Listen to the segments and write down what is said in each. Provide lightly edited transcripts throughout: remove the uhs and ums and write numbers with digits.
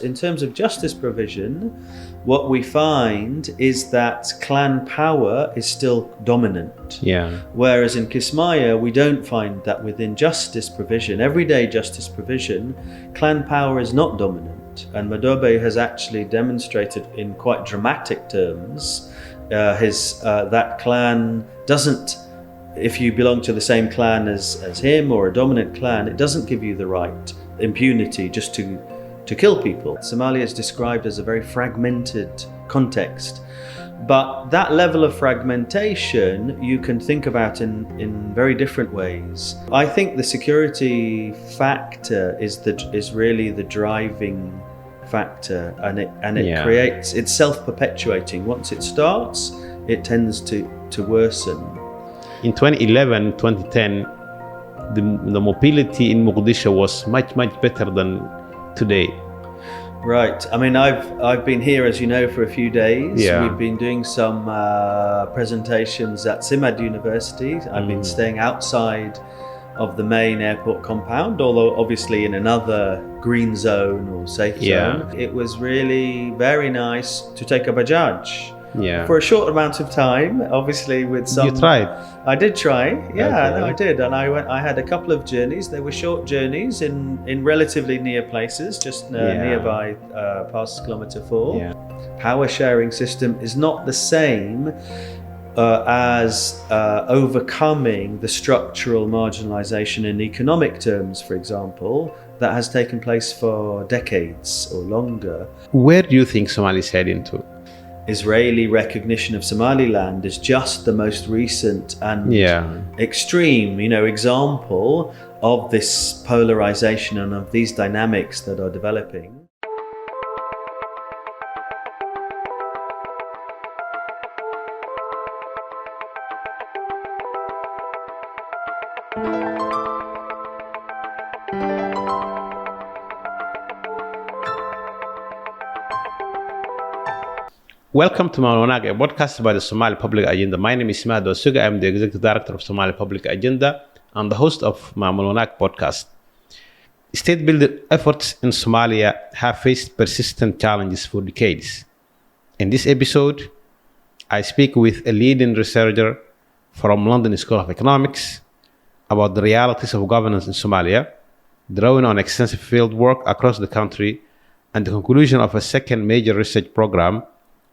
In terms of justice provision, what we find is that clan power is still dominant. Whereas in Kismayo, we don't find that within justice provision, everyday justice provision, clan power is not dominant. And Madobe has actually demonstrated in quite dramatic terms that clan doesn't, if you belong to the same clan as him or a dominant clan, it doesn't give you the right impunity just to kill people. Somalia is described as a very fragmented context. But that level of fragmentation you can think about in very different ways. I think the security factor is really the driving factor, and it creates, it's self-perpetuating. Once it starts, it tends to worsen. In 2011, 2010, the mobility in Mogadishu was much better than today. Right. I mean, I've been here, as you know, for a few days. Yeah. We've been doing some presentations at Simad University. I've been staying outside of the main airport compound, although obviously in another green zone or safe zone. It was really very nice to take a bajaj. For a short amount of time, obviously with some... You tried? I did try, yeah, Okay. no, I did. And I had a couple of journeys. They were short journeys in relatively near places, just nearby, past kilometer 4. Power sharing system is not the same as overcoming the structural marginalization in economic terms, for example, that has taken place for decades or longer. Where do you think Somalia is heading to? Israeli recognition of Somaliland is just the most recent and extreme, example of this polarization and of these dynamics that are developing. Welcome to Maamul Wanaag, a podcast by the Somali Public Agenda. My name is Mahad Wasuge. I'm the Executive Director of Somali Public Agenda and the host of Maamul Wanaag Podcast. State-building efforts in Somalia have faced persistent challenges for decades. In this episode, I speak with a leading researcher from London School of Economics about the realities of governance in Somalia, drawing on extensive field work across the country, and the conclusion of a second major research program.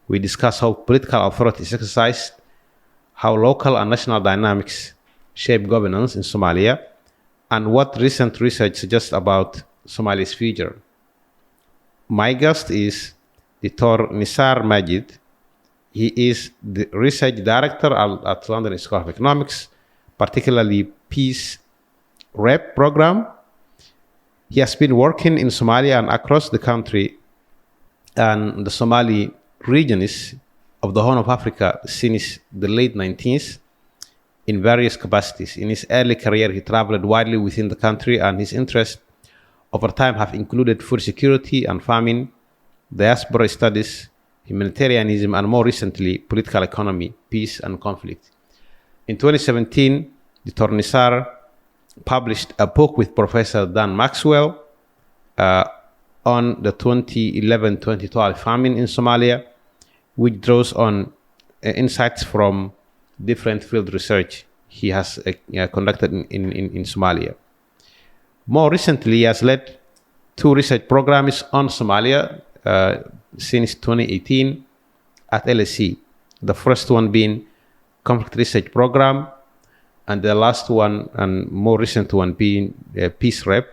We discuss how political authority is exercised, how local and national dynamics shape governance in Somalia, and what recent research suggests about Somalia's future. My guest is Dr. Nisar Majid. He is the research director at London School of Economics, particularly PeaceRep program. He has been working in Somalia and across the country and the Somali regions of the Horn of Africa since the late 19th in various capacities. In his early career, he traveled widely within the country, and his interests over time have included food security and famine, diaspora studies, humanitarianism, and more recently, political economy, peace, and conflict. In 2017, Dr. Nisar published a book with Professor Dan Maxwell on the 2011-2012 famine in Somalia, which draws on insights from different field research he has conducted in Somalia. More recently, he has led 2 research programs on Somalia since 2018 at LSE. The first one being Conflict Research Program, and the last one and more recent one being PeaceRep,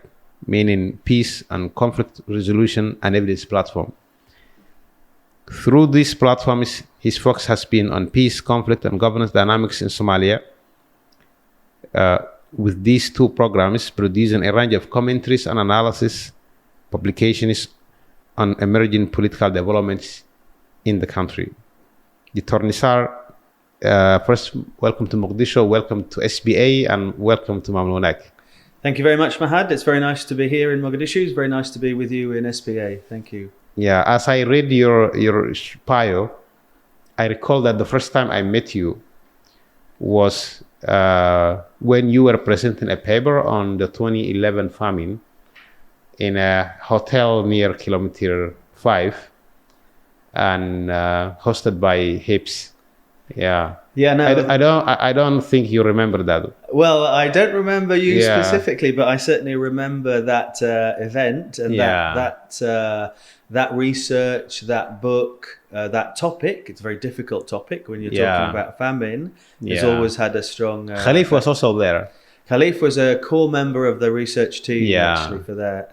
meaning Peace and Conflict Resolution and Evidence Platform. Through these platforms, his focus has been on peace, conflict, and governance dynamics in Somalia, with these 2 programs producing a range of commentaries and analysis, publications on emerging political developments in the country. Dr. Nisar, first, welcome to Mogadishu, welcome to SBA, and welcome to Maamul Wanaag. Thank you very much, Mahad. It's very nice to be here in Mogadishu. It's very nice to be with you in SBA. Thank you. Yeah, as I read your bio, I recall that the first time I met you was when you were presenting a paper on the 2011 famine in a hotel near kilometer 5 and hosted by HIPS. Yeah. Yeah, no. I don't think you remember that. Well, I don't remember you specifically, but I certainly remember that event and that research, that book, that topic. It's a very difficult topic when you're talking about famine. It's always had a strong... Khalif was also there. Khalif was a core member of the research team actually for there,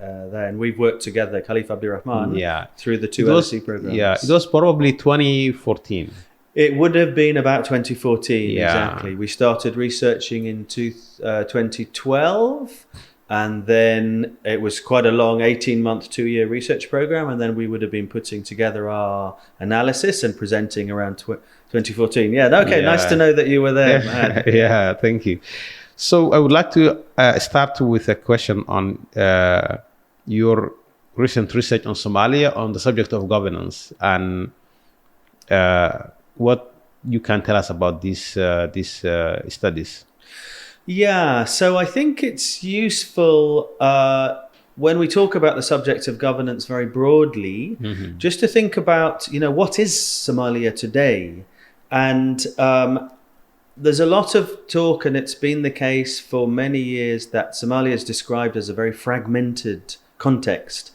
and we've worked together, Khalif Abdirrahman, through the two LSE programs. Yeah, it was probably 2014. It would have been about 2014, exactly. We started researching in 2012, and then it was quite a long 18-month, 2-year research program, and then we would have been putting together our analysis and presenting around 2014. Nice to know that you were there, Mahad. Yeah, thank you. So I would like to start with a question on your recent research on Somalia on the subject of governance and what you can tell us about these studies. Yeah, so I think it's useful when we talk about the subject of governance very broadly, just to think about, what is Somalia today? And there's a lot of talk, and it's been the case for many years, that Somalia is described as a very fragmented context.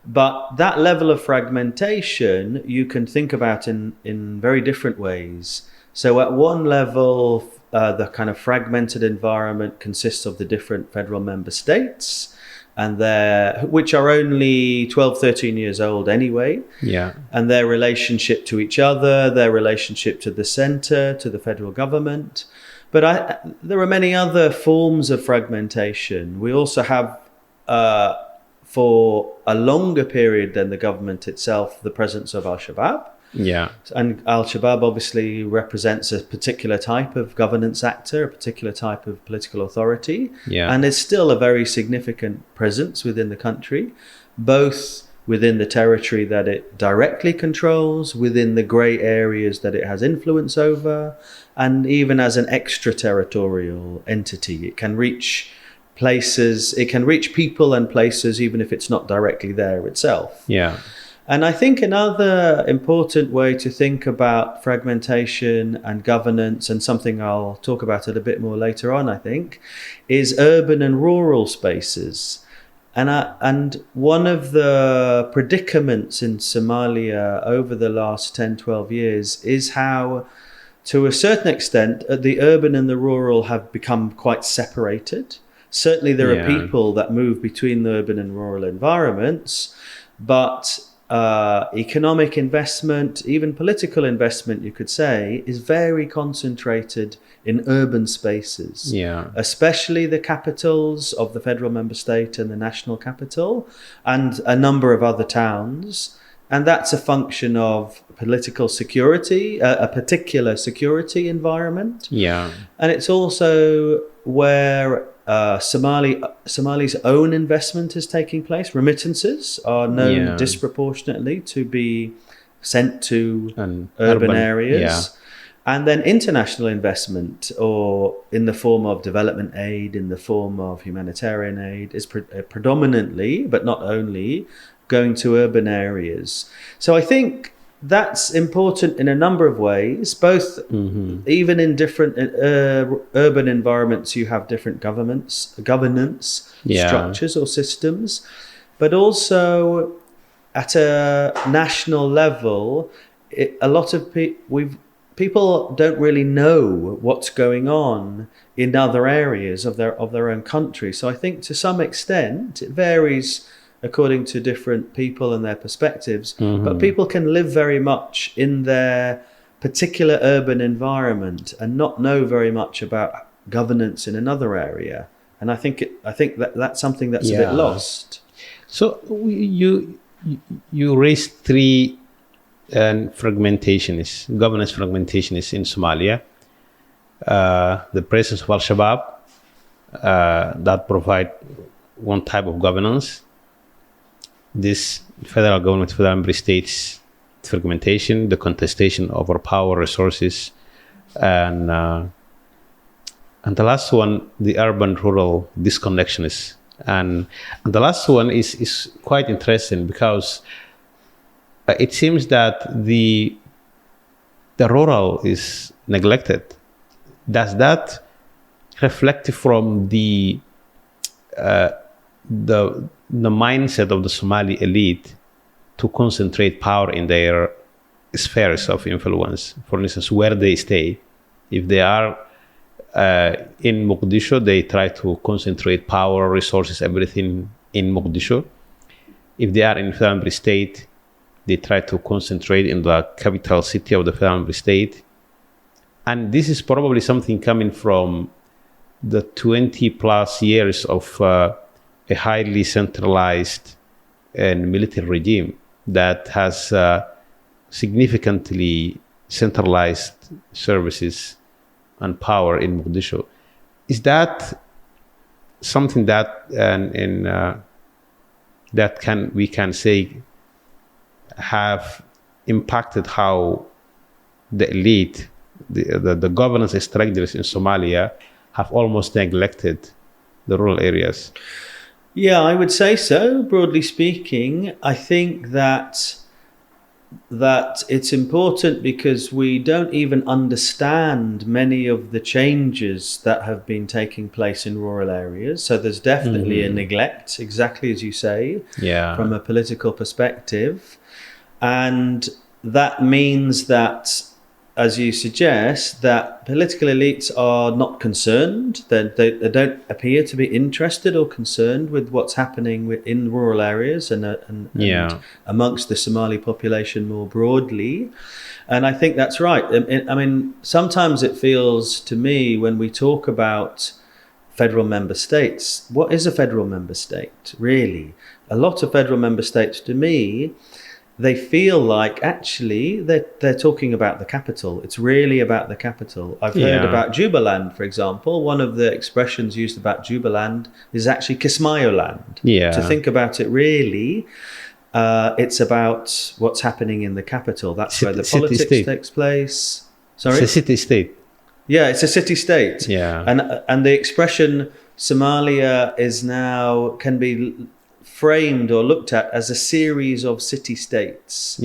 But that level of fragmentation you can think about in very different ways. So at one level, the kind of fragmented environment consists of the different federal member states, and which are only 12, 13 years old anyway. Yeah. And their relationship to each other, their relationship to the center, to the federal government. But there are many other forms of fragmentation. We also have, for a longer period than the government itself, the presence of Al-Shabaab. Yeah. And Al-Shabaab obviously represents a particular type of governance actor, a particular type of political authority. Yeah. And it's still a very significant presence within the country, both within the territory that it directly controls, within the grey areas that it has influence over, and even as an extraterritorial entity. It can reach places, it can reach people and places even if it's not directly there itself. Yeah. And I think another important way to think about fragmentation and governance, and something I'll talk about it a bit more later on, I think, is urban and rural spaces. And one of the predicaments in Somalia over the last 10, 12 years is how, to a certain extent, the urban and the rural have become quite separated. Certainly there are people that move between the urban and rural environments, but economic investment, even political investment, you could say, is very concentrated in urban spaces. Yeah. Especially the capitals of the federal member state and the national capital, and a number of other towns. And that's a function of political security, a particular security environment. Yeah. And it's also where Somali's own investment is taking place. Remittances are known disproportionately to be sent to urban areas. Yeah. And then international investment, or in the form of development aid, in the form of humanitarian aid, is predominantly, but not only, going to urban areas. So I think that's important in a number of ways, both even in different urban environments, you have different governance structures or systems, but also at a national level, a lot of people don't really know what's going on in other areas of their own country. So I think to some extent it varies according to different people and their perspectives, but people can live very much in their particular urban environment and not know very much about governance in another area. And I think that's something that's a bit lost. So you raised three governance fragmentationists in Somalia. The presence of Al-Shabaab that provide one type of governance. This federal government, federal member states fragmentation, the contestation over power, resources, and the last one, the urban-rural disconnection, is And the last one is quite interesting because it seems that the rural is neglected. Does that reflect from the mindset of the Somali elite to concentrate power in their spheres of influence? For instance, where they stay. If they are in Mogadishu, they try to concentrate power, resources, everything in Mogadishu. If they are in Family State, they try to concentrate in the capital city of the Family State. And this is probably something coming from the 20 plus years of a highly centralized and military regime that has significantly centralized services and power in Mogadishu. Is that something that we can say have impacted how the elite, the governance structures in Somalia have almost neglected the rural areas? Yeah, I would say so. Broadly speaking, I think that it's important because we don't even understand many of the changes that have been taking place in rural areas. So there's definitely a neglect, exactly as you say, from a political perspective. And that means that, as you suggest, that political elites are not concerned. They don't appear to be interested or concerned with what's happening in rural areas and amongst the Somali population more broadly. And I think that's right. I mean, sometimes it feels to me when we talk about federal member states, what is a federal member state, really? A lot of federal member states, to me, they feel like actually they're talking about the capital. It's really about the capital. I've heard about Jubaland, for example. One of the expressions used about Jubaland is actually Kismayo land. To think about it really, it's about what's happening in the capital. That's where the politics takes place. Sorry? It's a city-state. Yeah, it's a city-state. Yeah. And the expression Somalia can be framed or looked at as a series of city-states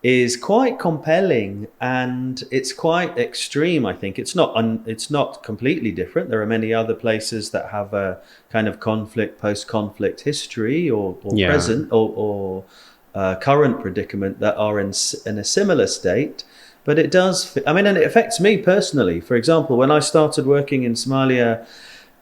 is quite compelling, and it's quite extreme. I think it's not completely different. There are many other places that have a kind of post-conflict history or present or current predicament that are in a similar state. But it does, and it affects me personally. For example, when I started working in Somalia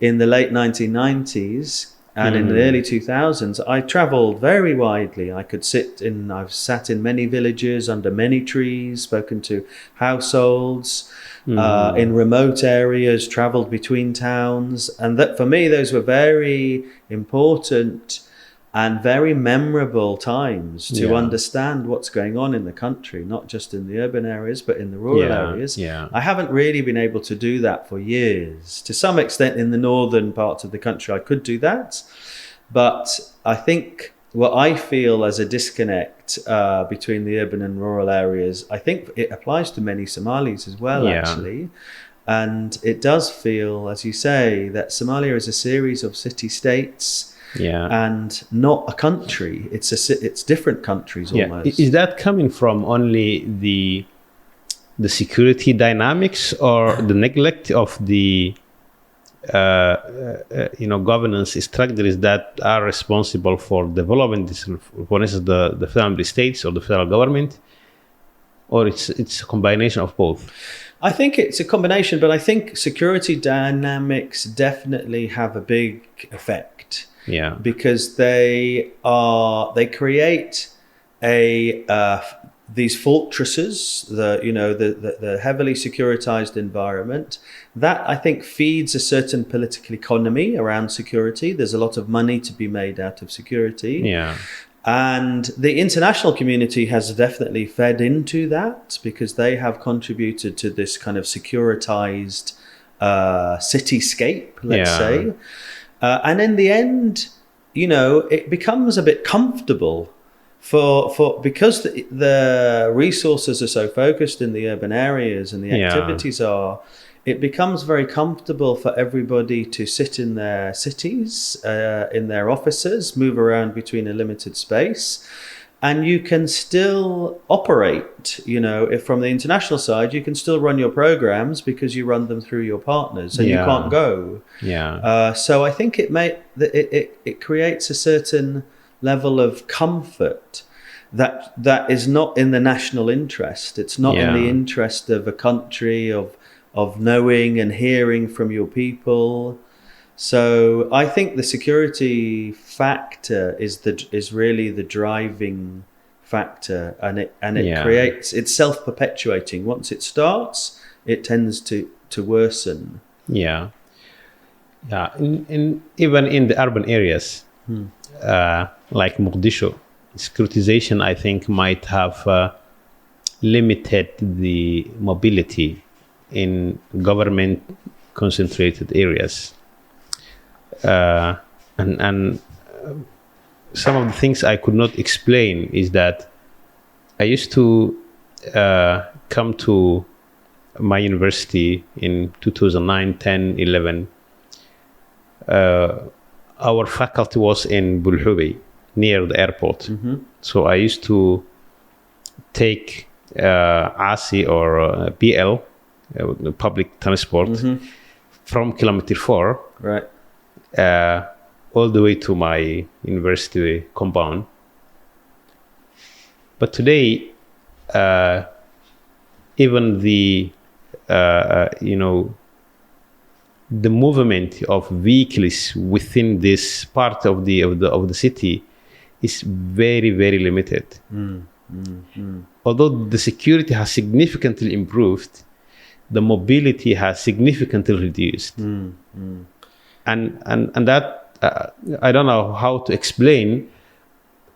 in the late 1990s, and in the early 2000s, I traveled very widely. I've sat in many villages, under many trees, spoken to households, in remote areas, traveled between towns. And that, for me, those were very important and very memorable times to understand what's going on in the country, not just in the urban areas, but in the rural areas. I haven't really been able to do that for years. To some extent, in the northern parts of the country, I could do that. But I think what I feel as a disconnect between the urban and rural areas, I think it applies to many Somalis as well, actually. And it does feel, as you say, that Somalia is a series of city-states, and not a country. It's different countries almost. Is that coming from only the security dynamics or the neglect of the governance structures that are responsible for developing this, for instance, the family states or the federal government, or it's a combination of both? I think it's a combination, but I think security dynamics definitely have a big effect. Because they create these fortresses, the heavily securitized environment that I think feeds a certain political economy around security. There's a lot of money to be made out of security. And the international community has definitely fed into that because they have contributed to this kind of securitized cityscape, let's say. And in the end, it becomes a bit comfortable because the resources are so focused in the urban areas and the activities are, it becomes very comfortable for everybody to sit in their cities, in their offices, move around between a limited space. And you can still operate, if from the international side, you can still run your programs because you run them through your partners and you can't go. Yeah. So I think it creates a certain level of comfort that is not in the national interest. It's not in the interest of a country, of knowing and hearing from your people. So I think the security factor is really the driving factor, and it creates, it's self-perpetuating. Once it starts, it tends to worsen. Yeah. Even in the urban areas, like Mogadishu, securitization, I think, might have limited the mobility in government concentrated areas. And some of the things I could not explain is that I used to come to my university in 2009, 10, 11. Our faculty was in Bulhubey, near the airport. Mm-hmm. So I used to take ASI or BL, public transport, from kilometer 4. Right. All the way to my university compound. But today, even the movement of vehicles within this part of the city is very, very limited. Although the security has significantly improved, the mobility has significantly reduced. And that I don't know how to explain,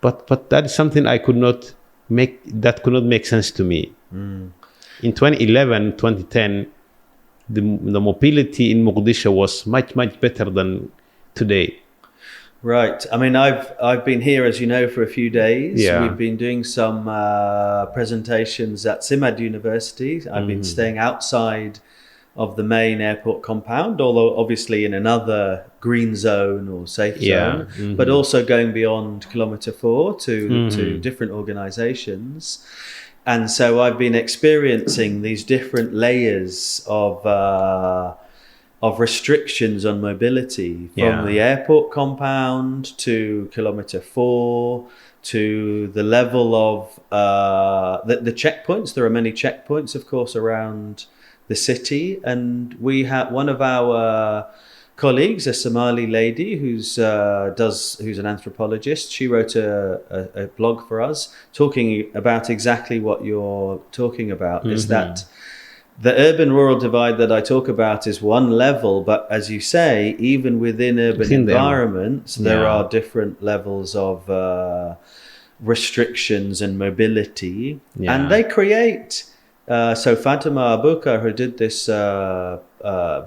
but that is something I could not make sense to me. In 2011, 2010, the mobility in Mogadishu was much better than today. Right. I mean, I've been here, as you know, for a few days. Yeah. We've been doing some presentations at Simad University. I've been staying outside of the main airport compound, although obviously in another green zone or safe zone, but also going beyond kilometer 4 to different organizations. And so I've been experiencing these different layers of restrictions on mobility, from the airport compound to kilometer 4 to the level of the checkpoints. There are many checkpoints, of course, around the city, and we have one of our colleagues, a Somali lady who's an anthropologist. She wrote a blog for us talking about exactly what you're talking about. Is that the urban-rural divide that I talk about is one level, but as you say, even within urban environments, there are different levels of restrictions and mobility, and they create. So Fatima Abukar, who did this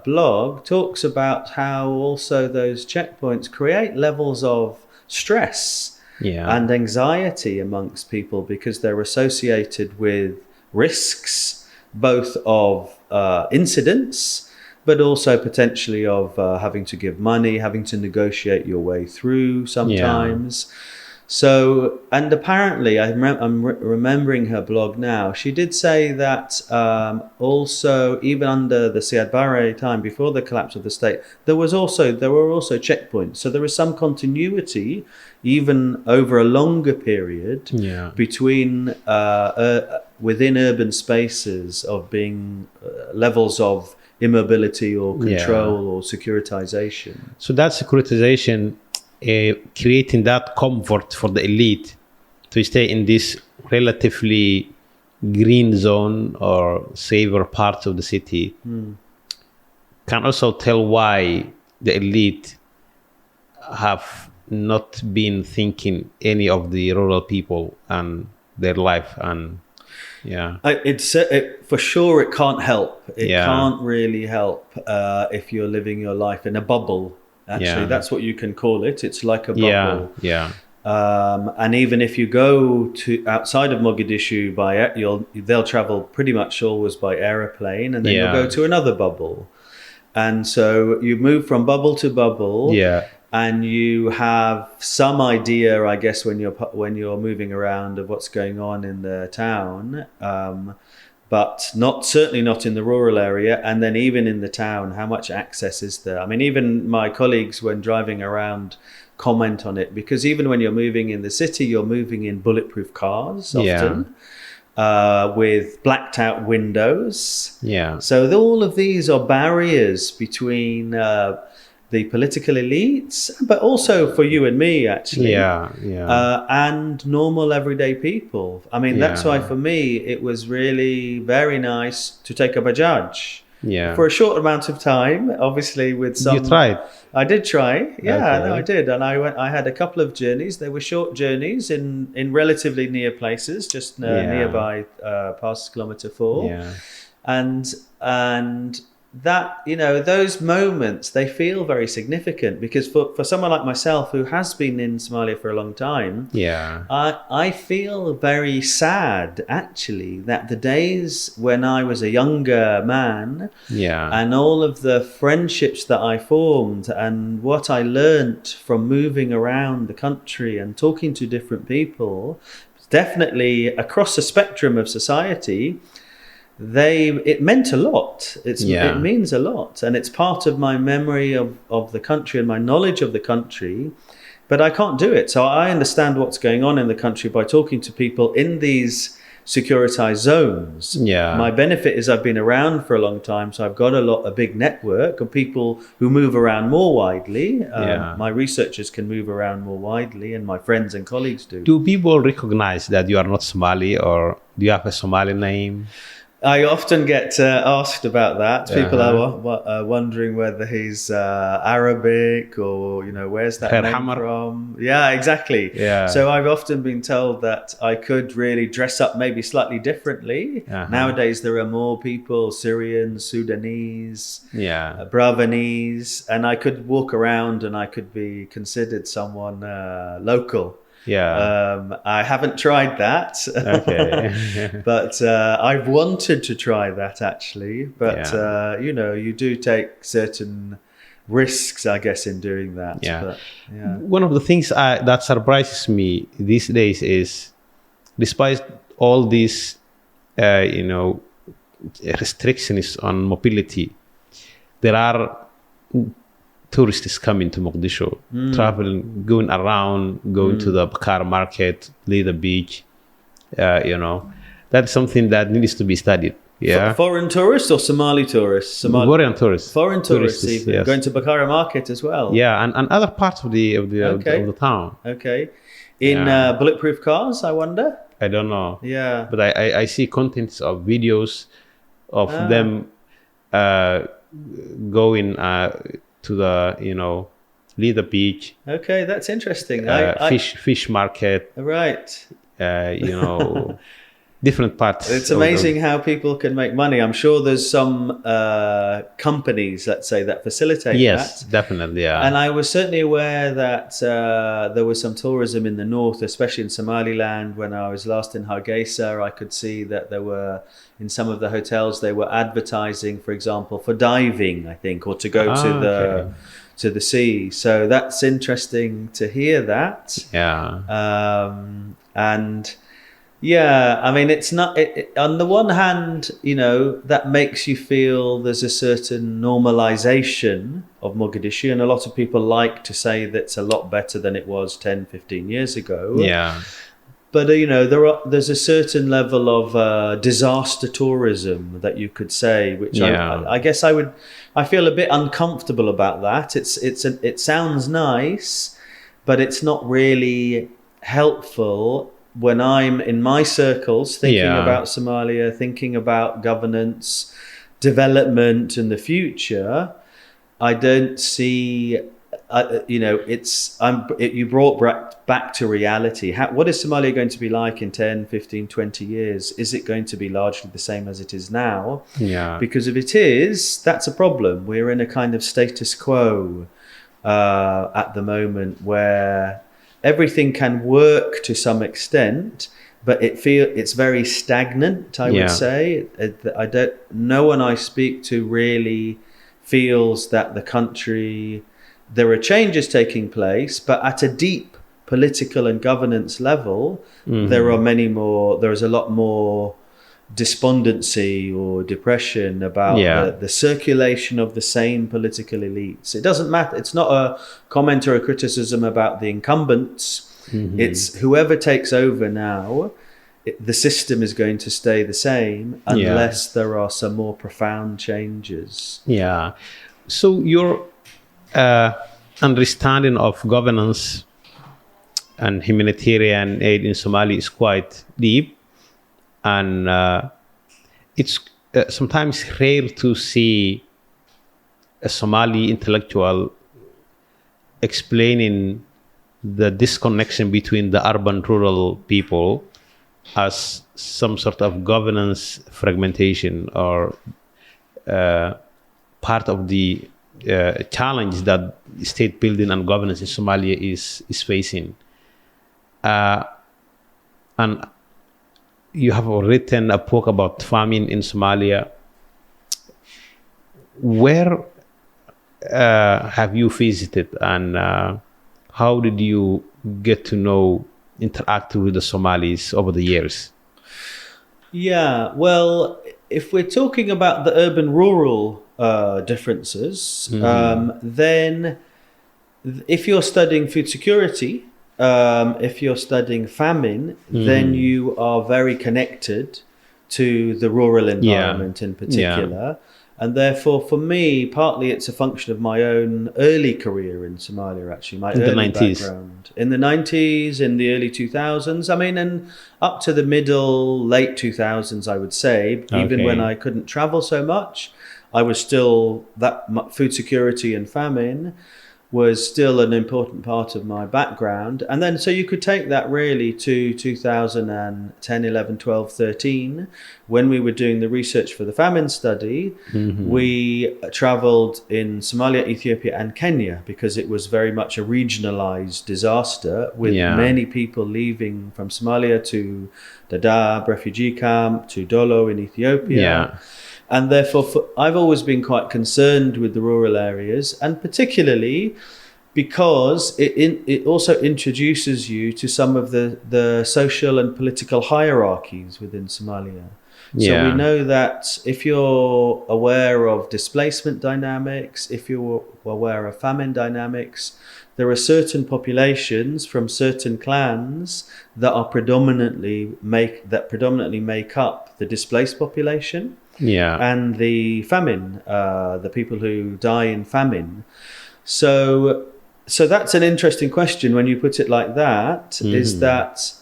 blog, talks about how also those checkpoints create levels of stress and anxiety amongst people because they're associated with risks, both of incidents, but also potentially of having to give money, having to negotiate your way through sometimes. So, and apparently, I'm remembering her blog now, she did say that also, even under the Siad Barre time, before the collapse of the state, there were also checkpoints. So there is some continuity, even over a longer period, between within urban spaces of being levels of immobility or control or securitization. So that securitization, creating that comfort for the elite to stay in this relatively green zone or safer parts of the city, can also tell why the elite have not been thinking any of the rural people and their life. And for sure it can't help. It can't really help if you're living your life in a bubble. Actually, that's what you can call it. It's like a bubble. And even if you go to outside of Mogadishu by air, they'll travel pretty much always by aeroplane, and then you'll go to another bubble. And so you move from bubble to bubble, and you have some idea, I guess, when you're moving around of what's going on in the town, but certainly not in the rural area. And then even in the town, how much access is there? I mean, even my colleagues, when driving around, comment on it, because even when you're moving in the city, you're moving in bulletproof cars often, with blacked out windows. So all of these are barriers between the political elites, but also for you and me, actually, and normal everyday people. I mean, that's why for me it was really very nice to take a Bajaj for a short amount of time. Obviously, with some. You tried. I did try. No, I did, and I had a couple of journeys. They were short journeys in relatively near places, just nearby, past kilometer 4, and that, those moments, they feel very significant, because for someone like myself who has been in Somalia for a long time, I feel very sad, actually, that the days when I was a younger man, and all of the friendships that I formed and what I learnt from moving around the country and talking to different people, definitely across the spectrum of society, it meant a lot. It means a lot, and it's part of my memory of the country and my knowledge of the country, but I can't do it. So I understand what's going on in the country by talking to people in these securitized zones. My benefit is I've been around for a long time, so I've got a big network of people who move around more widely. My researchers can move around more widely, and my friends and colleagues do. Do people recognize that you are not Somali, or do you have a Somali name? I often get asked about that. People are wondering whether he's Arabic, or where's that name from? Yeah, exactly. So I've often been told that I could really dress up maybe slightly differently. Nowadays there are more people, Syrians, Sudanese, Bravanese, and I could walk around and I could be considered someone local. I haven't tried that. But I've wanted to try that, actually. But you do take certain risks, I guess, in doing that. But, one of the things that surprises me these days is, despite all these restrictions on mobility, there are tourists coming to Mogadishu, traveling, going around, going to the car market, Lida Beach. That's something that needs to be studied. Foreign tourists or Somali tourists? Foreign tourists. Foreign tourists even. Going to Bakara market as well. And other parts of the town. In bulletproof cars, I wonder? I don't know. But I see contents of videos of them going to the Lida Beach. That's interesting. Fish market. Right. Different parts. It's amazing how people can make money. I'm sure there's some companies, let's say, that facilitate that. Yes, definitely. And I was certainly aware that there was some tourism in the north, especially in Somaliland. When I was last in Hargeisa, I could see that there were, in some of the hotels, they were advertising, for example, for diving, I think, or to go to the sea. So that's interesting to hear that. I mean, it's not, on the one hand, that makes you feel there's a certain normalization of Mogadishu, and a lot of people like to say that's a lot better than it was 10, 15 years ago. But, there's a certain level of disaster tourism that you could say, which I guess I feel a bit uncomfortable about that. It sounds nice, but it's not really helpful when I'm in my circles thinking about Somalia, thinking about governance, development and the future. I don't see, you brought back to reality. What is Somalia going to be like in 10, 15, 20 years? Is it going to be largely the same as it is now? Because if it is, that's a problem. We're in a kind of status quo at the moment, where everything can work to some extent, but it's very stagnant, I would say. No one I speak to really feels that the country, there are changes taking place, but at a deep political and governance level, there is a lot more despondency or depression about the circulation of the same political elites. It doesn't matter. It's not a comment or a criticism about the incumbents. It's whoever takes over now, the system is going to stay the same unless there are some more profound changes. Yeah. So your understanding of governance and humanitarian aid in Somalia is quite deep, and it's sometimes rare to see a Somali intellectual explaining the disconnection between the urban-rural people as some sort of governance fragmentation or part of the challenge that state building and governance in Somalia is facing. And you have written a book about famine in Somalia. Where have you visited, and how did you get to know, interact with the Somalis over the years? Yeah, well, if we're talking about the urban-rural differences, then if you're studying food security, if you're studying famine, then you are very connected to the rural environment in particular. And therefore, for me, partly it's a function of my own early career in Somalia, actually, my early background. In the 90s, in the early 2000s, I mean, and up to the late 2000s, I would say, even when I couldn't travel so much, I was still, food security and famine was still an important part of my background. And then, so you could take that really to 2010, 11, 12, 13, when we were doing the research for the famine study. We traveled in Somalia, Ethiopia, and Kenya, because it was very much a regionalized disaster, with many people leaving from Somalia to Dadaab refugee camp, to Dolo in Ethiopia. And therefore, I've always been quite concerned with the rural areas, and particularly because it also introduces you to some of the social and political hierarchies within Somalia. So we know that if you're aware of displacement dynamics, if you're aware of famine dynamics, there are certain populations from certain clans that predominantly make up the displaced population. And the famine, the people who die in famine. So that's an interesting question when you put it like that, is that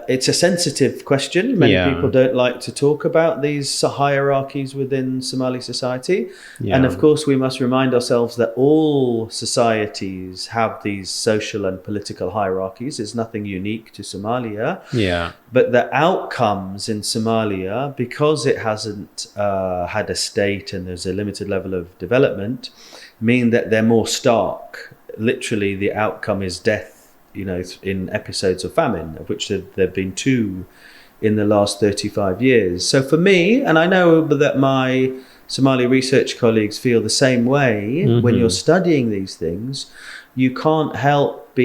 it's a sensitive question. Many people don't like to talk about these hierarchies within Somali society. And of course, we must remind ourselves that all societies have these social and political hierarchies. It's nothing unique to Somalia. But the outcomes in Somalia, because it hasn't had a state and there's a limited level of development, mean that they're more stark. Literally, the outcome is death, in episodes of famine, of which there have been 2 in the last 35 years. So for me, and I know that my Somali research colleagues feel the same way, when you're studying these things, you can't help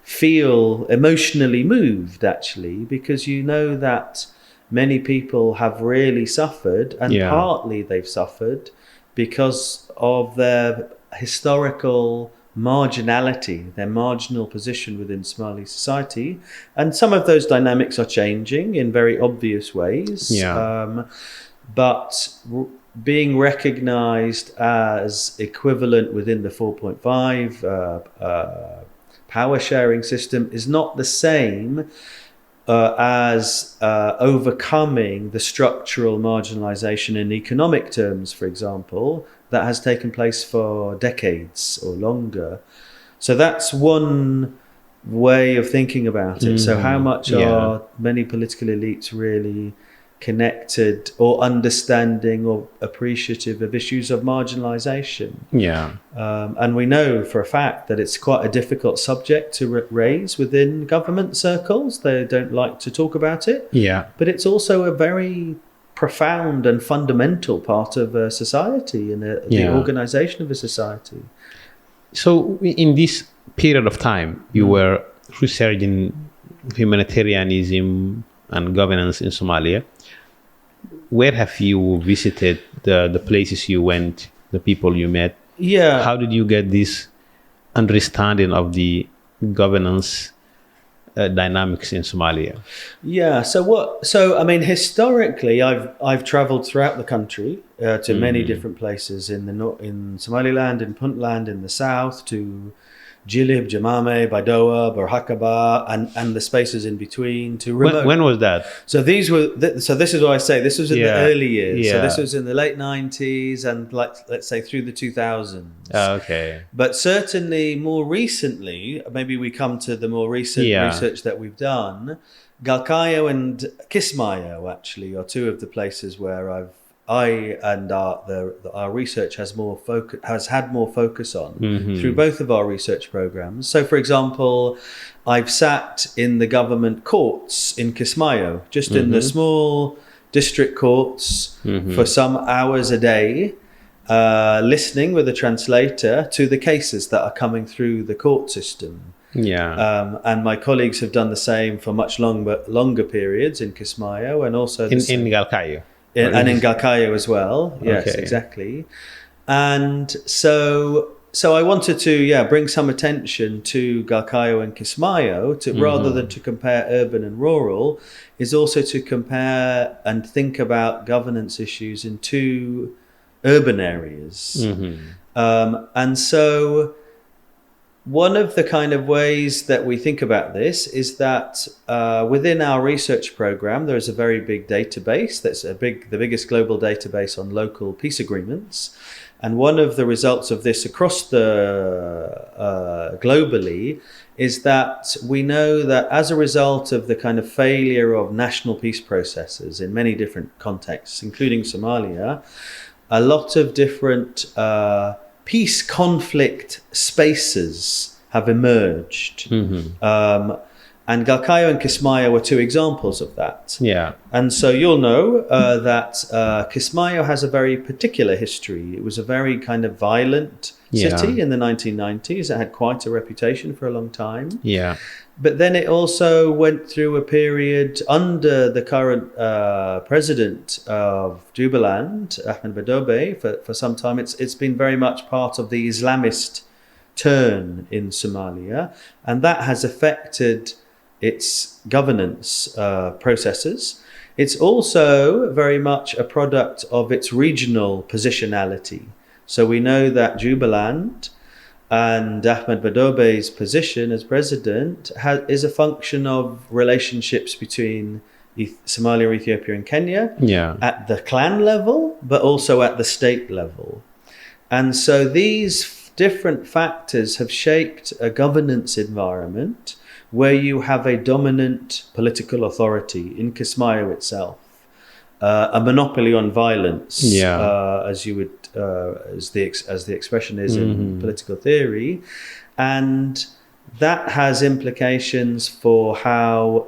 feel emotionally moved, actually, because you know that many people have really suffered, and partly they've suffered because of their historical marginality, their marginal position within Somali society. And some of those dynamics are changing in very obvious ways. But being recognized as equivalent within the 4.5 power sharing system is not the same as overcoming the structural marginalization in economic terms, for example, that has taken place for decades or longer. So that's one way of thinking about it. So how much are many political elites really connected or understanding or appreciative of issues of marginalization. Yeah. And we know for a fact that it's quite a difficult subject to raise within government circles. They don't like to talk about it. Yeah. But it's also a very profound and fundamental part of a society and the organization of a society. So in this period of time, you were researching humanitarianism and governance in Somalia. Where have you visited, the places you went, the people you met? Yeah. How did you get this understanding of the governance dynamics in Somalia? Yeah. So I mean, historically, I've travelled throughout the country to many different places in Somaliland, in Puntland, in the south, to Jilib, Jamame, Baidoa, Barhakaba, and the spaces in between to remote. When was that? So these were. So this is what I say. This was in the early years. Yeah. So this was in the late 90s and let's say through the 2000s. Okay. But certainly more recently, maybe we come to the more recent research that we've done. Galkayo and Kismayo actually are two of the places where our research has had more focus on through both of our research programs. So, for example, I've sat in the government courts in Kismayo, just in the small district courts for some hours a day, listening with a translator to the cases that are coming through the court system. Yeah. And my colleagues have done the same for much longer periods in Kismayo and also in Galkayo. And in Galkayo as well. Yes, exactly. And so I wanted to bring some attention to Galkayo and Kismayo rather than to compare urban and rural, is also to compare and think about governance issues in two urban areas. And so one of the kind of ways that we think about this is that within our research program, there is a very big database. That's the biggest global database on local peace agreements. And one of the results of this across the globally is that we know that as a result of the kind of failure of national peace processes in many different contexts, including Somalia, a lot of different peace conflict spaces have emerged. And Galkayo and Kismayo were two examples of that. Yeah. And so you'll know that Kismayo has a very particular history. It was a very kind of violent city in the 1990s. It had quite a reputation for a long time. Yeah. But then it also went through a period under the current president of Jubaland, Ahmed Badobe, for some time. It's been very much part of the Islamist turn in Somalia, and that has affected its governance processes. It's also very much a product of its regional positionality. So we know that Jubaland and Ahmed Badobe's position as president is a function of relationships between Somalia, Ethiopia and Kenya at the clan level, but also at the state level. And so these different factors have shaped a governance environment where you have a dominant political authority in Kismayo itself, a monopoly on violence, as you would, as the expression is in political theory, and that has implications for how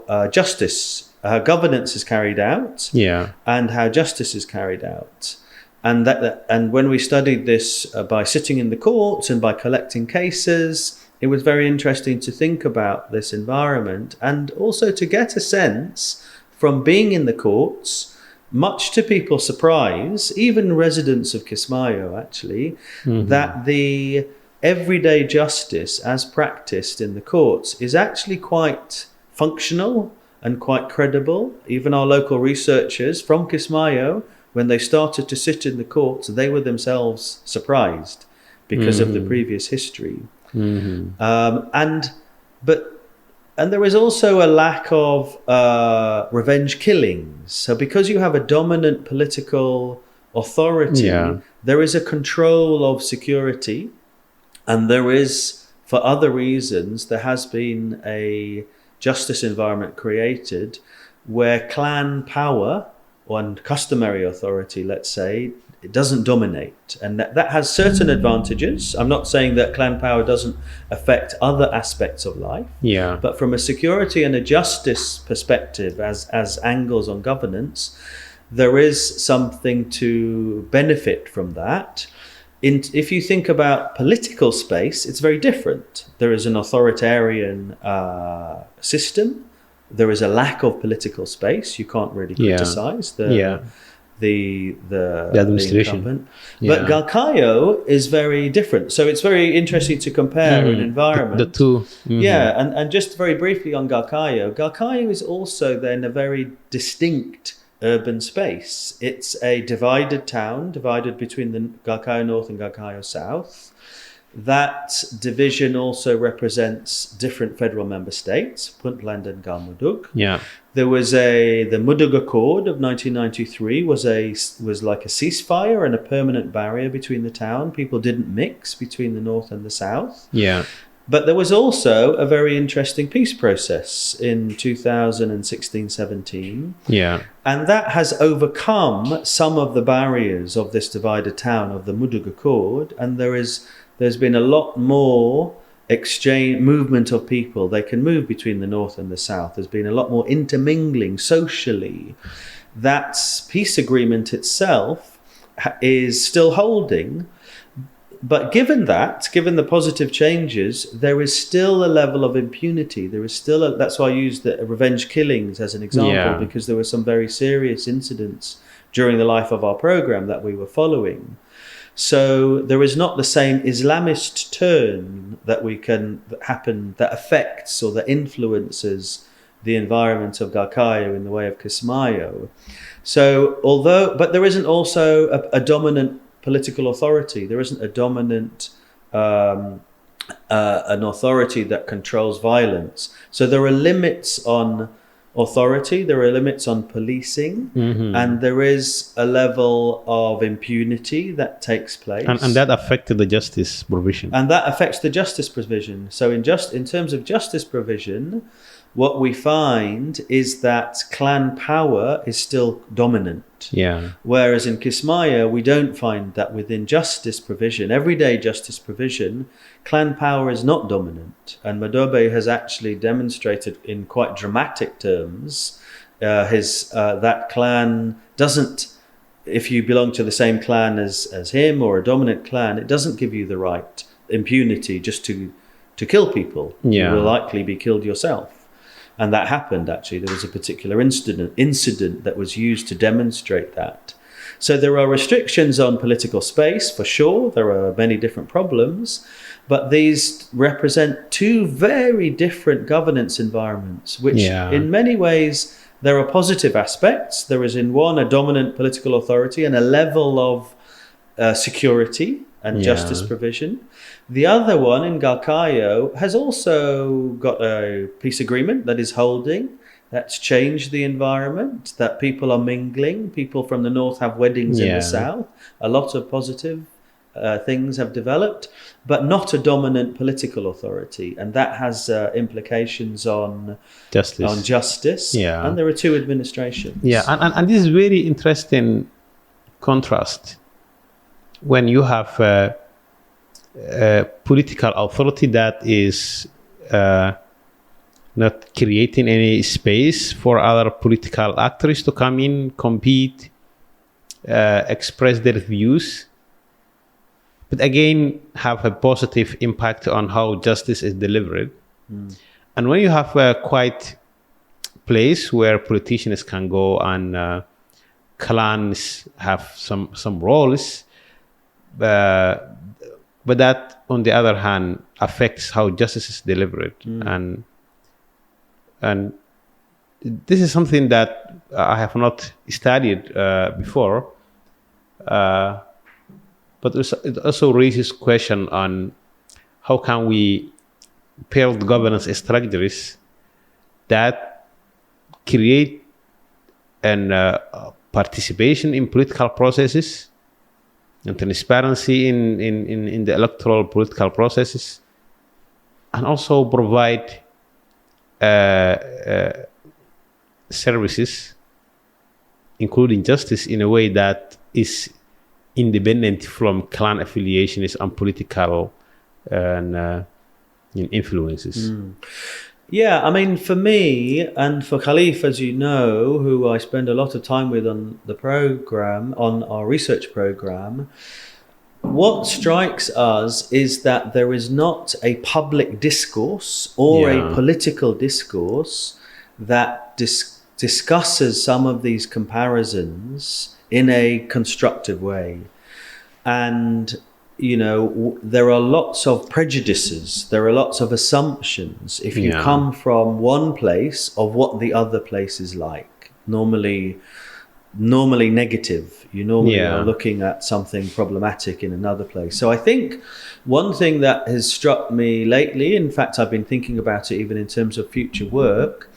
governance is carried out, and how justice is carried out. And when we studied this by sitting in the courts and by collecting cases, it was very interesting to think about this environment and also to get a sense from being in the courts, much to people's surprise, even residents of Kismayo actually, that the everyday justice as practiced in the courts is actually quite functional and quite credible. Even our local researchers from Kismayo, when they started to sit in the courts, they were themselves surprised because of the previous history. And there is also a lack of revenge killings. So because you have a dominant political authority, there is a control of security, and there is, for other reasons, there has been a justice environment created where clan power one customary authority, let's say, it doesn't dominate, and that has certain advantages. I'm not saying that clan power doesn't affect other aspects of life, but from a security and a justice perspective, as angles on governance, there is something to benefit from that. If you think about political space, it's very different. There is an authoritarian system. There is a lack of political space. You can't really criticize the administration. But Galkayo is very different. So it's very interesting to compare an environment. The two. And just very briefly on Galkayo. Galkayo is also then a very distinct urban space. It's a divided town, divided between the Galkayo North and Galkayo South. That division also represents different federal member states, Puntland and Galmudug. There was the Mudug Accord of 1993 was like a ceasefire and a permanent barrier between the town. People didn't mix between the north and the south. But there was also a very interesting peace process in 2016-17. And that has overcome some of the barriers of this divided town of the Mudug Accord. And there's been a lot more movement of people. They can move between the north and the south. There's been a lot more intermingling socially. That peace agreement itself is still holding. But given the positive changes, there is still a level of impunity. There is still that's why I used the revenge killings as an example, because there were some very serious incidents during the life of our program that we were following. So there is not the same Islamist turn that affects or that influences the environment of Galkayo in the way of Kismayo. So but there isn't also a dominant political authority. There isn't a dominant an authority that controls violence. So there are limits on authority, there are limits on policing, and there is a level of impunity that takes place. And that affected the justice provision. And that affects the justice provision. So in terms of justice provision, what we find is that clan power is still dominant. Whereas in Kismayo, we don't find that within justice provision, everyday justice provision, clan power is not dominant. And Madobe has actually demonstrated in quite dramatic terms that clan doesn't, if you belong to the same clan as him or a dominant clan, it doesn't give you the right impunity just to kill people. You will likely be killed yourself. And that happened, actually. There was a particular incident that was used to demonstrate that. So there are restrictions on political space, for sure. There are many different problems. But these represent two very different governance environments, which in many ways, there are positive aspects. There is in one a dominant political authority and a level of security and justice provision. The other one in Galkayo has also got a peace agreement that is holding, that's changed the environment, that people are mingling, people from the north have weddings in the south. A lot of positive things have developed, but not a dominant political authority. And that has implications on justice. And there are two administrations. And this is very interesting contrast when you have political authority that is not creating any space for other political actors to come in, compete, express their views, but again have a positive impact on how justice is delivered. And when you have a quiet place where politicians can go and clans have some roles, but that, on the other hand, affects how justice is delivered. And this is something that I have not studied before. But it also raises question on how can we build governance structures that create an participation in political processes and transparency in the electoral political processes, and also provide services including justice in a way that is independent from clan affiliations and political and influences. Yeah, I mean, for me and for Khalif, as you know, who I spend a lot of time with on the program, on our research program, what strikes us is that there is not a public discourse or a political discourse that discusses some of these comparisons in a constructive way. And, you know, there are lots of prejudices, there are lots of assumptions if you come from one place of what the other place is like. Normally negative. You normally are looking at something problematic in another place. So I think one thing that has struck me lately, in fact, I've been thinking about it even in terms of future work,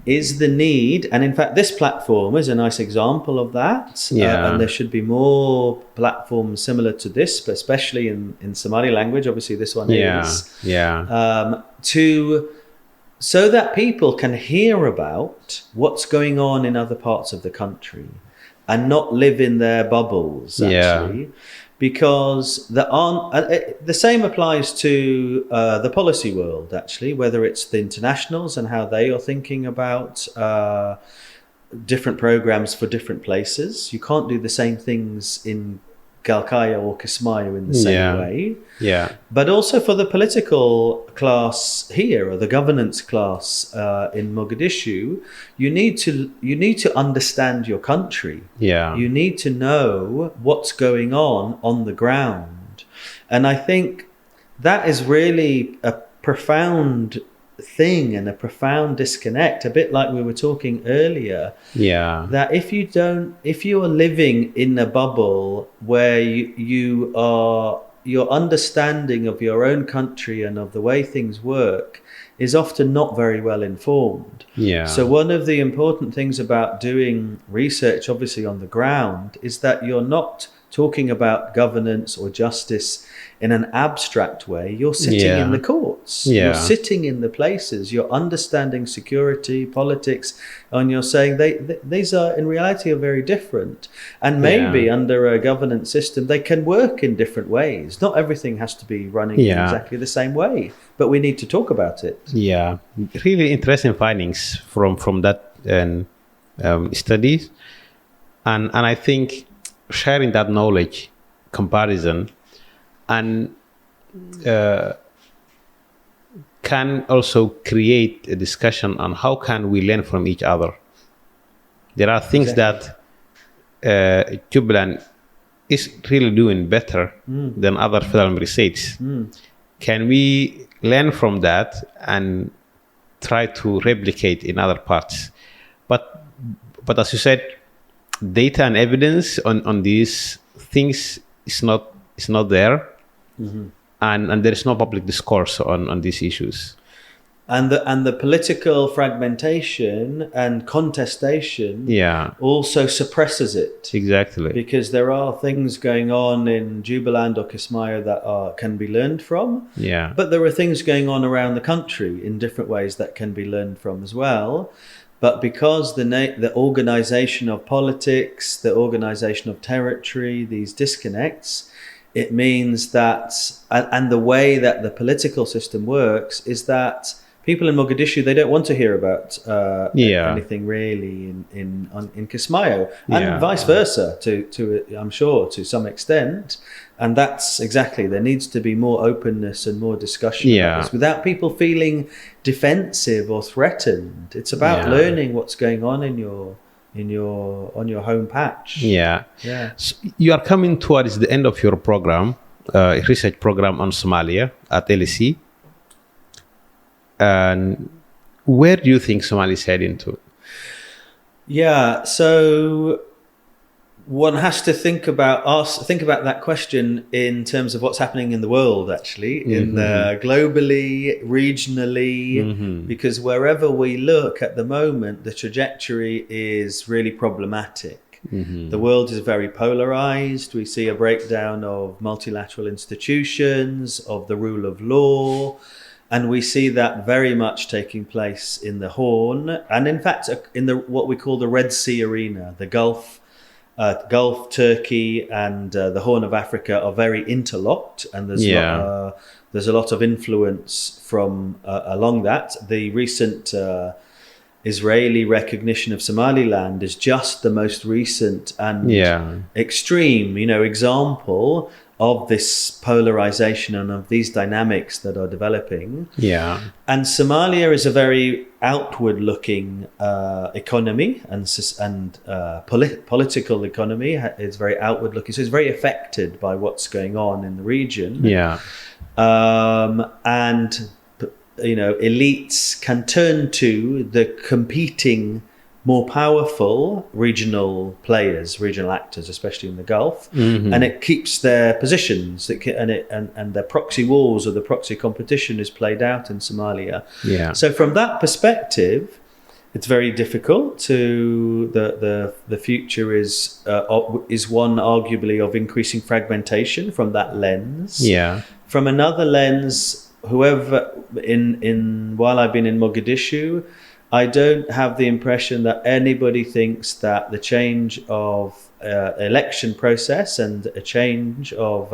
is the need, and in fact this platform is a nice example of that, and there should be more platforms similar to this, but especially in Somali language, obviously this one is, so that people can hear about what's going on in other parts of the country and not live in their bubbles, actually. Because the same applies to the policy world, actually, whether it's the internationals and how they are thinking about different programs for different places. You can't do the same things in Galkayo or Kismayo in the same way. But also for the political class here, or the governance class in Mogadishu, you need to understand your country. You need to know what's going on the ground. And I think that is really a profound thing and a profound disconnect, a bit like we were talking earlier, that if you are living in a bubble where your understanding of your own country and of the way things work is often not very well informed. So one of the important things about doing research, obviously on the ground, is that you're not talking about governance or justice in an abstract way. You're sitting in the courts, you're sitting in the places, you're understanding security, politics, and you're saying these are in reality are very different. And maybe under a governance system, they can work in different ways. Not everything has to be running in exactly the same way, but we need to talk about it. Really interesting findings from that studies. And I think sharing that knowledge, comparison, and can also create a discussion on how can we learn from each other. There are things that Jubaland is really doing better than other federal member states. Can we learn from that and try to replicate in other parts? But as you said, data and evidence on these things is not there. And there is no public discourse on these issues, and the political fragmentation and contestation also suppresses it, because there are things going on in Jubaland or Kismayo that can be learned from, but there are things going on around the country in different ways that can be learned from as well. But because the organization of politics, the organization of territory, these disconnects, it means that, and the way that the political system works is that people in Mogadishu, they don't want to hear about anything really in Kismayo, and vice versa, to I'm sure to some extent. And that's exactly, there needs to be more openness and more discussion about this without people feeling defensive or threatened. It's about learning what's going on on your home patch. So you are coming towards the end of your program, research program on Somalia at LSE. And where do you think Somalia is heading to? So one has to think about that question in terms of what's happening in the world, actually, globally, regionally, because wherever we look at the moment, the trajectory is really problematic. The world is very polarized. We see a breakdown of multilateral institutions, of the rule of law. And we see that very much taking place in the Horn, and in fact in what we call the Red Sea arena. The Gulf, Turkey, and the Horn of Africa are very interlocked, and there's a lot of influence from along that. The recent Israeli recognition of Somaliland is just the most recent and extreme, example of this polarization and of these dynamics that are developing. Yeah. And Somalia is a very outward-looking economy and political economy. It's very outward-looking, so it's very affected by what's going on in the region. Yeah. And elites can turn to the competing, more powerful regional players, regional actors, especially in the Gulf, and it keeps their positions. And their proxy wars or the proxy competition is played out in Somalia. Yeah. So from that perspective, it's very difficult to the future is one arguably of increasing fragmentation from that lens. Yeah. From another lens, whoever while I've been in Mogadishu, I don't have the impression that anybody thinks that the change of election process and a change of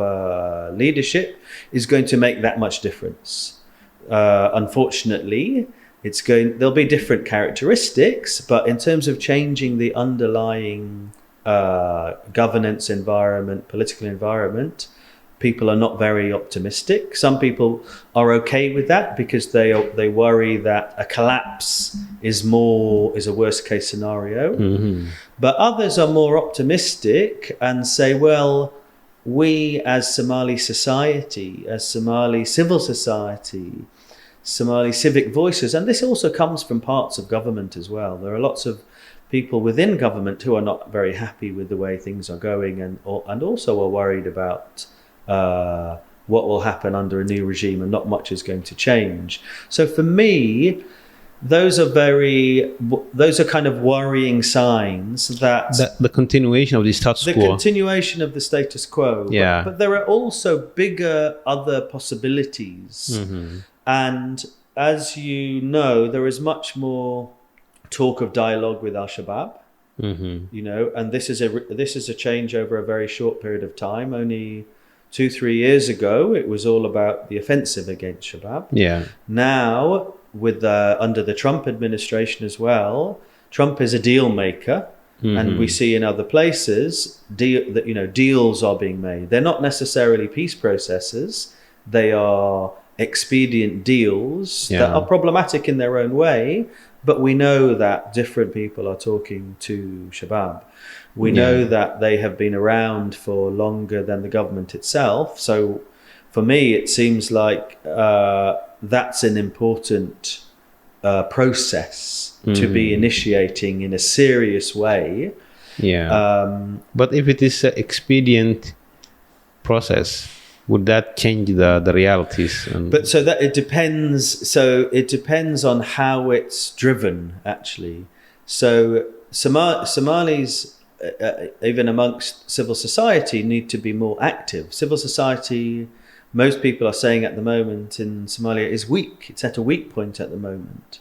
leadership is going to make that much difference. Unfortunately, there'll be different characteristics, but in terms of changing the underlying governance environment, political environment, people are not very optimistic. Some people are okay with that because they worry that a collapse is a worst case scenario. Mm-hmm. But others are more optimistic and say, well, we as Somali society, as Somali civil society, Somali civic voices, and this also comes from parts of government as well. There are lots of people within government who are not very happy with the way things are going and also are worried about what will happen under a new regime, and not much is going to change. So for me, those are kind of worrying signs that the continuation of the status quo. The continuation of the status quo. Yeah. But there are also bigger other possibilities. Mm-hmm. And as you know, there is much more talk of dialogue with Al-Shabaab. Mm-hmm. And this is a change over a very short period of time. Only 2-3 years ago, it was all about the offensive against Shabaab. Yeah. Now, under the Trump administration as well, Trump is a deal maker, and we see in other places deals are being made. They're not necessarily peace processes; they are expedient deals that are problematic in their own way. But we know that different people are talking to Shabaab. We know that they have been around for longer than the government itself. So for me, it seems like that's an important process to be initiating in a serious way. Yeah. But if it is an expedient process, would that change the realities? But so that it depends. So it depends on how it's driven, actually. So Somalis, even amongst civil society, need to be more active. Civil society, most people are saying at the moment in Somalia, is weak. It's at a weak point at the moment.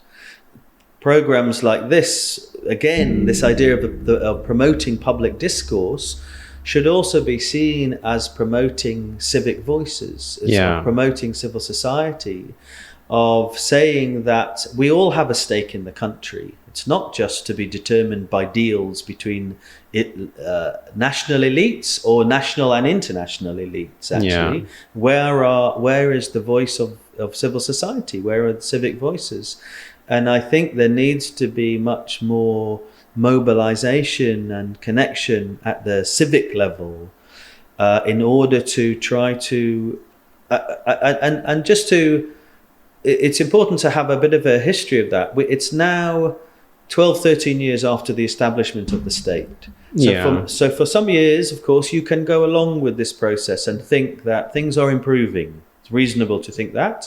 Programs like this, again, this idea of promoting public discourse should also be seen as promoting civic voices, promoting civil society, of saying that we all have a stake in the country. It's not just to be determined by deals between national elites or national and international elites, actually. Where is the voice of civil society? Where are the civic voices? And I think there needs to be much more mobilization and connection at the civic level in order to try to it's important to have a bit of a history of that. It's now 12-13 years after the establishment of the state. So for some years, of course, you can go along with this process and think that things are improving. It's reasonable to think that.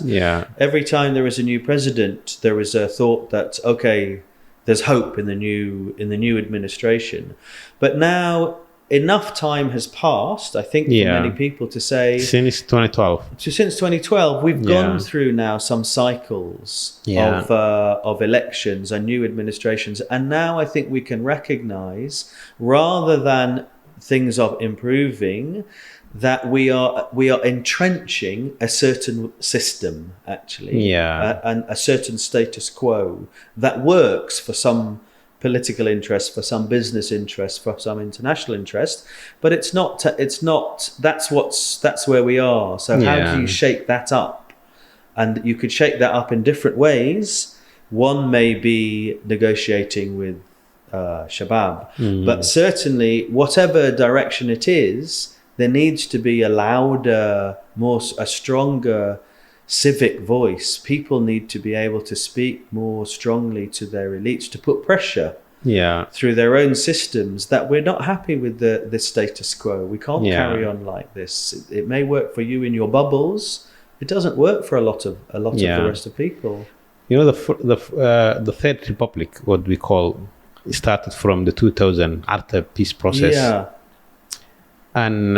Every time there is a new president, there is a thought that, okay, there's hope in the new administration. But now enough time has passed, I think, for many people to say... Since 2012. Since 2012, we've gone through now some cycles of elections and new administrations. And now I think we can recognize, rather than things are improving, that we are entrenching a certain system, actually, and a certain status quo that works for some political interest, for some business interest, for some international interest, but it's not. That's where we are. So how do you shake that up? And you could shake that up in different ways. One may be negotiating with Shabab, but certainly whatever direction it is, there needs to be a louder, a stronger civic voice. People need to be able to speak more strongly to their elites, to put pressure through their own systems that we're not happy with the status quo. We can't carry on like this. It may work for you in your bubbles. It doesn't work for a lot of the rest of people. You know, the Third Republic, what we call, started from the 2000 Arta peace process. Yeah. And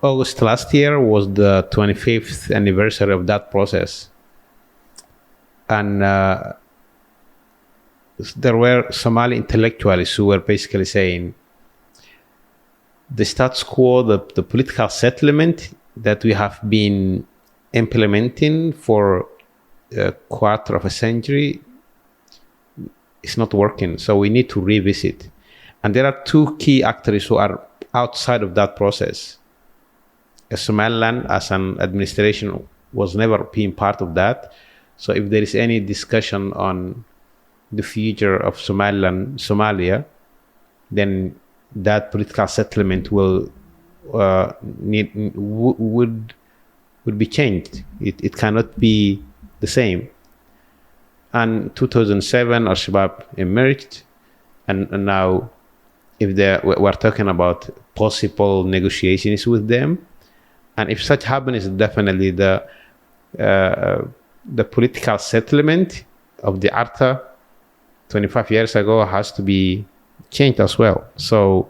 August last year was the 25th anniversary of that process. And there were Somali intellectuals who were basically saying the status quo, the political settlement that we have been implementing for a quarter of a century is not working. So we need to revisit. And there are two key actors who are outside of that process. Somaliland as an administration was never being part of that. So if there is any discussion on the future of Somalia, then that political settlement will would be changed. It cannot be the same. And 2007, Al-Shabaab emerged, and now we're talking about possible negotiations with them, and if such happens, definitely the political settlement of the Arta 25 years ago has to be changed as well. So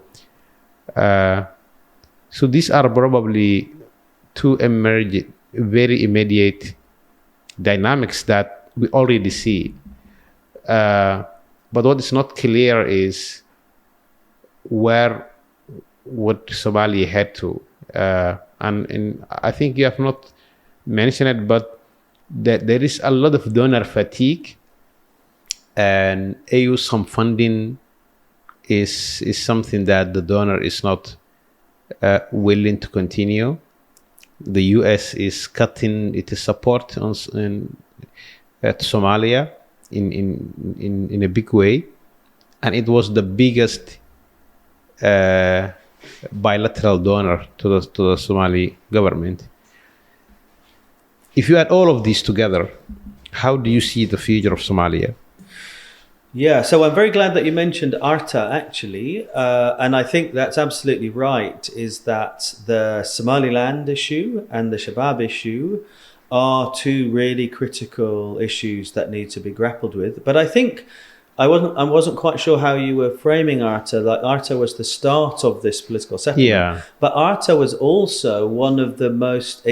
these are probably two very immediate dynamics that we already see. But what is not clear is where would Somalia head to? And I think you have not mentioned it, but there is a lot of donor fatigue, and AU some funding is something that the donor is not willing to continue. The US is cutting its support at Somalia in a big way, and it was the biggest bilateral donor to the Somali government. If you add all of these together, how do you see the future of Somalia? Yeah, so I'm very glad that you mentioned Arta, actually, and I think that's absolutely right, is that the Somaliland issue and the Shabab issue are two really critical issues that need to be grappled with. But I think I wasn't quite sure how you were framing Arta. Like, Arta was the start of this political settlement, but Arta was also one of the most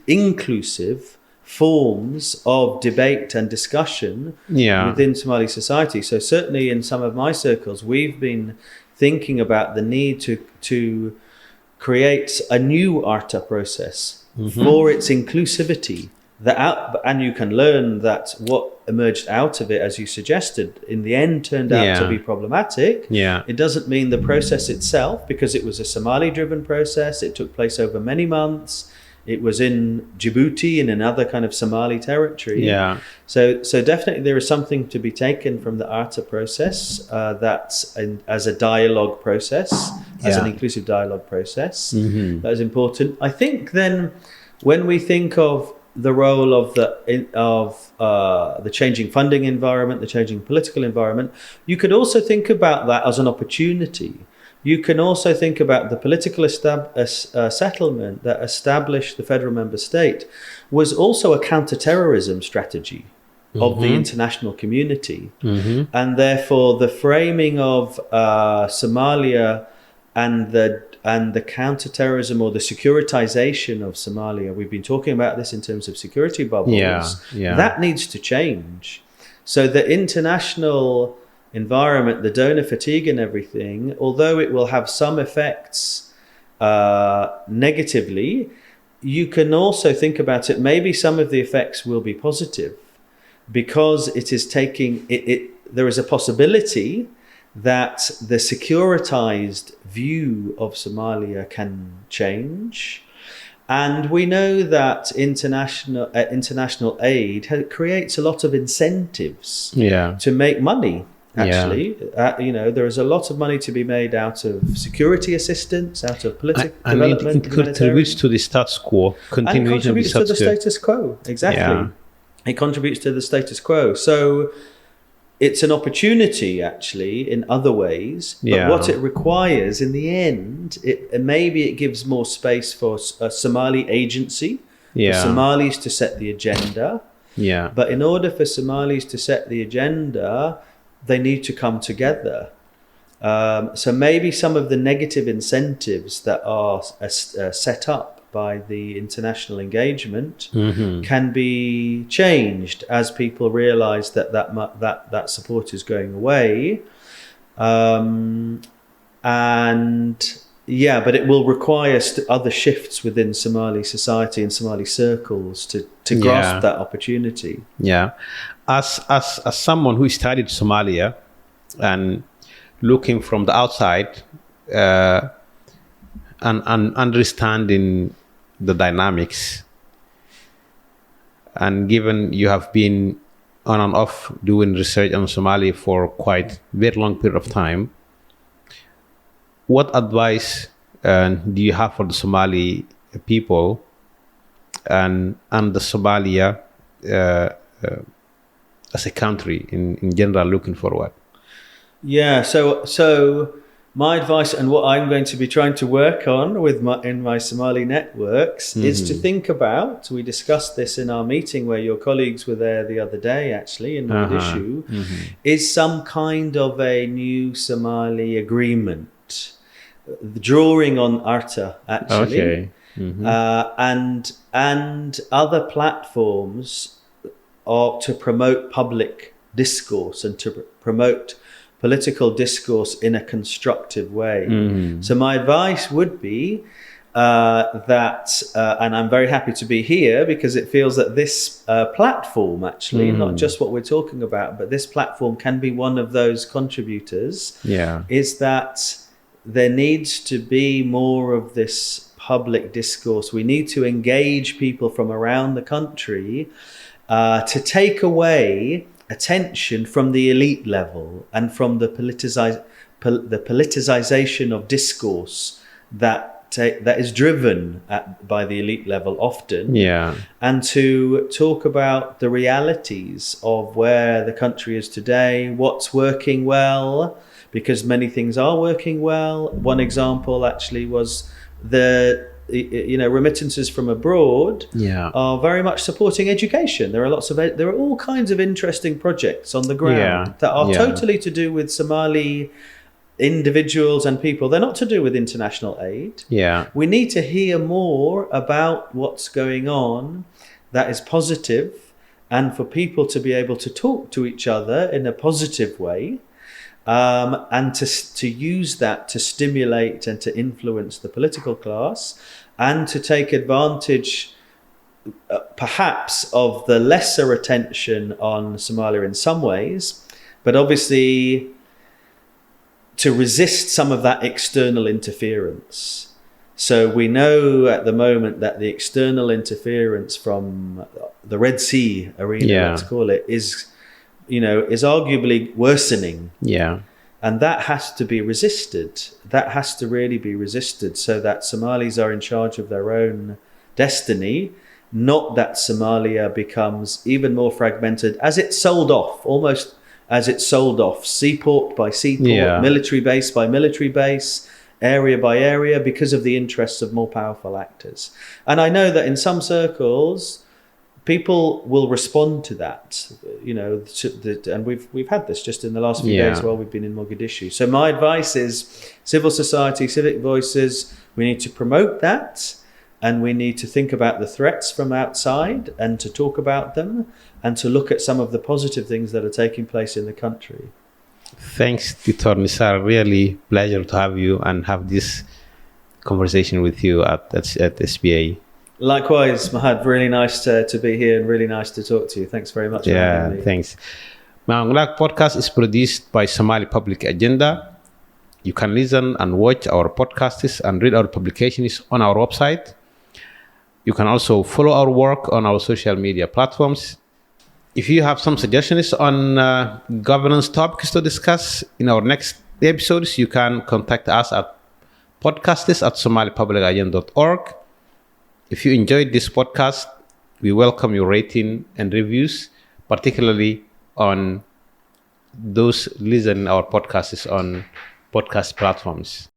inclusive forms of debate and discussion within Somali society. So certainly in some of my circles, we've been thinking about the need to create a new Arta process for its inclusivity. And you can learn that what emerged out of it, as you suggested, in the end turned out to be problematic. It doesn't mean the process itself, because it was a Somali-driven process. It took place over many months. It was in Djibouti, in another kind of Somali territory. So definitely there is something to be taken from the Arta process as a dialogue process, as an inclusive dialogue process. That is important. I think then when we think of the role of the changing funding environment, the changing political environment, you could also think about that as an opportunity. You can also think about the political settlement that established the federal member state was also a counter-terrorism strategy of the international community. And therefore the framing of Somalia and the counterterrorism or the securitization of Somalia. We've been talking about this in terms of security bubbles. That needs to change. So the international environment, the donor fatigue and everything, although it will have some effects negatively, you can also think about it. Maybe some of the effects will be positive, because it is taking it. There is a possibility that the securitized view of Somalia can change. And we know that international aid creates a lot of incentives to make money. Actually, there is a lot of money to be made out of security assistance, out of political development. It contributes to the status quo. And it contributes to the status quo. Exactly. Yeah. It contributes to the status quo. So it's an opportunity, actually, in other ways. But what it requires, in the end, maybe it gives more space for a Somali agency, for Somalis to set the agenda. Yeah. But in order for Somalis to set the agenda, they need to come together. So maybe some of the negative incentives that are set up by the international engagement can be changed as people realize that support is going away. But it will require other shifts within Somali society and Somali circles to grasp that opportunity. Yeah. As someone who studied Somalia and looking from the outside and understanding the dynamics, and given you have been on and off doing research on Somalia for quite very long period of time, what advice do you have for the Somali people and the Somalia as a country in general looking forward? Yeah, so my advice, and what I'm going to be trying to work on in my Somali networks, is to think about, we discussed this in our meeting where your colleagues were there the other day, actually, in Mogadishu, is some kind of a new Somali agreement, drawing on ARTA, actually, and other platforms to promote public discourse and to promote political discourse in a constructive way. So my advice would be that, and I'm very happy to be here because it feels that this platform, actually, not just what we're talking about, but this platform can be one of those contributors, is that there needs to be more of this public discourse. We need to engage people from around the country to take away attention from the elite level and from the politicization of discourse that is driven by the elite level often, and to talk about the realities of where the country is today, what's working well, because many things are working well. One example actually was remittances from abroad are very much supporting education. There are all kinds of interesting projects on the ground that are totally to do with Somali individuals and people. They're not to do with international aid. We need to hear more about what's going on that is positive, and for people to be able to talk to each other in a positive way. And to use that to stimulate and to influence the political class, and to take advantage perhaps of the lesser attention on Somalia in some ways, but obviously to resist some of that external interference. So we know at the moment that the external interference from the Red Sea arena, let's call it, is arguably worsening. And that has to be resisted. That has to really be resisted so that Somalis are in charge of their own destiny, not that Somalia becomes even more fragmented as it's sold off, almost as it's sold off, seaport by seaport, military base by military base, area by area, because of the interests of more powerful actors. And I know that in some circles, people will respond to that, and we've had this just in the last few days while we've been in Mogadishu. So my advice is civil society, civic voices, we need to promote that, and we need to think about the threats from outside and to talk about them and to look at some of the positive things that are taking place in the country. Thanks, Dr. Nisar. Really pleasure to have you and have this conversation with you at SBA. Likewise, Mahad, really nice to be here and really nice to talk to you. Thanks very much for having me. Thanks. Maamul Wanaag Podcast is produced by Somali Public Agenda. You can listen and watch our podcasts and read our publications on our website. You can also follow our work on our social media platforms. If you have some suggestions on governance topics to discuss in our next episodes, you can contact us at podcasts@somalipublicagenda.org. If you enjoyed this podcast, we welcome your rating and reviews, particularly on those listening our podcasts on podcast platforms.